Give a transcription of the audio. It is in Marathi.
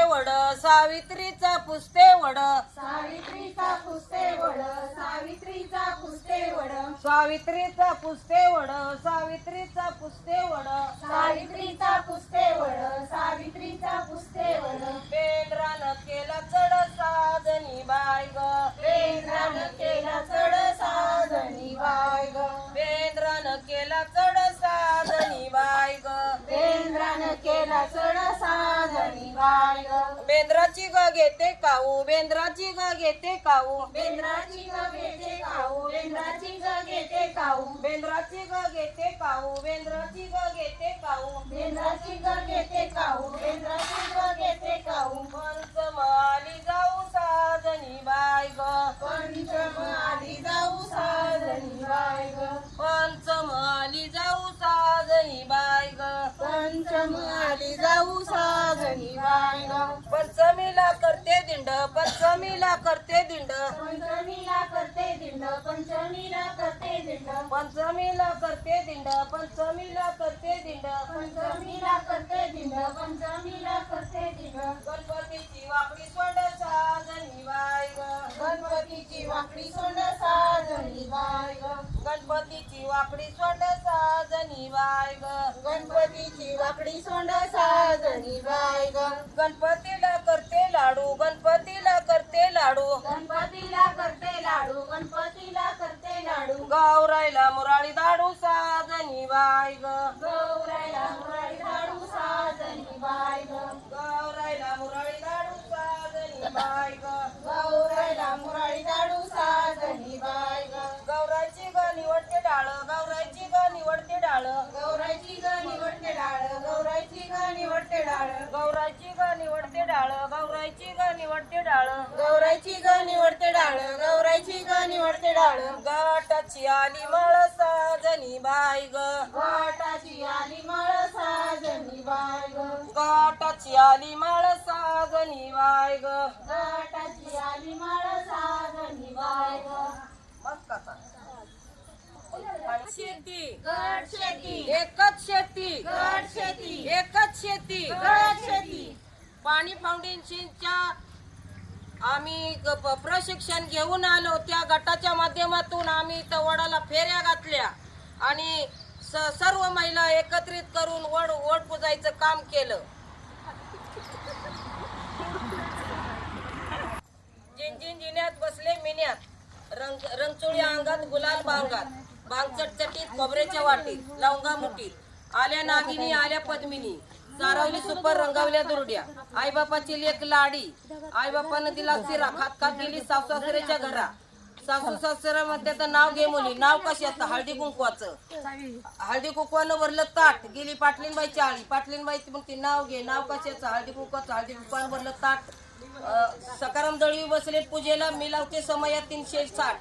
वड सावित्रीचा पुसते वड सावित्रीचा पुसते वड सावित्रीचा पुसते वड सावित्रीचा पुसते वड सावित्रीचा पुसते वड सावित्रीचा पुसते वड सावित्रीचा पुसते वड बेंद्रानं केला चढ साजनी बाय ग बेंद्रानं केला चढ साजणी बाय ग बेंद्रानं केला चढ साजनी बाय ग बेंद्रानं केला चढ साजणी बाय ग बेंद्राची ग घेते काऊ बेंद्राची ग घेते काऊ बेंद्राची ग घेते काऊ बेंद्राची ग घेते काऊ बेंद्राची ग घेते काऊ बेंद्राची ग घेते काऊ बेंद्राची ग घेते काऊ बेंद्राची ग घेते काऊ पंचम आली जाऊ साजनी बाय ग पंचम आली जाऊ साजणी बाय ग पंचम आली जाऊ साजनी बाय ग पंचम आली जाऊ साजणी बाय ग पंचमीला करते दिंड पंचमीला करते दिंड पंचमीला करते दिंड पंचमीला करते दिंड पंचमीला करते दिंड पंचमीला करते दिंड पंचमीला करते दिंड पंचमीला करते दिंड गणपतीची वाकडी सोंड साजनी बाय ग गणपतीची वाकडी सोंड साजणी बाय ग गणपतीची वाकडी सोंड साजनी बाय ग गणपतीची वाकडी सोंड साजणी बाय ग गणपतीला करते लाडू गणपतीला करते लाडू गणपतीला करते लाडू गणपतीला करते लाडू गावरायला मुराळी दाडू साजनी बाय ग गौरायला मुरारी लाडू साजणी बाय ग गावरायला मुराळी दाडू साजनी बाय ग गौरायला मुरारी लाडू साजणी बाय ग गौरायची ग निवडते डाळ गौरायची ग निवडते डाळ गौरायची ग निवडते डाळ गौरायची ग निवडते डाळ गौरायची ग निवडते डाळ गौरायची ग निवडते डाळ गौरायची ग निवडते डाळ गौरायची ग निवडते डाळ गाठाची आली मळ साजनी बाय ग वाटाची आली मळ साजणी बाय ग गाठाची आली मळ साजनी बाय ग वाटाची आली मळ साजणी बाय ग शेती गट शेती एकच शेती गट शेती एकच शेती गट शेती पाणी फाउंडेशनच्या आम्ही प्रशिक्षण घेऊन आलो. त्या गटाच्या माध्यमातून आम्ही त्या वडाला फेऱ्या घातल्या आणि सर्व महिला एकत्रित करून वड पुजायचं काम केलं. जिन्यात बसले मिन्यात रंगचोळी अंगात गुलाल बांगात भांग चटचटीत खोबऱ्याच्या वाटीत लवंगा मुठीत आल्या नागिनी आल्या पद्मिनी चारवली सुपर रंगावल्या दुरड्या आईबापाची लेक लाडी आईबापानं दिला सिरा खात खात गेली सासू सासऱ्याच्या घरा सासू सासऱ्या मध्ये तर नाव घे मुली नाव कशाचं हळदी कुंकवाचं हळदी कुंकवानं भरलं ताट गेली पाटलीनबाईची आळी पाटलीनबाई म्हणते नाव घे नाव कशाचं हळदी कुंकवाचं हळदी कुंकवानं भरलं ताट सकाराम दळवी बसले पूजेला मी लावते समया 360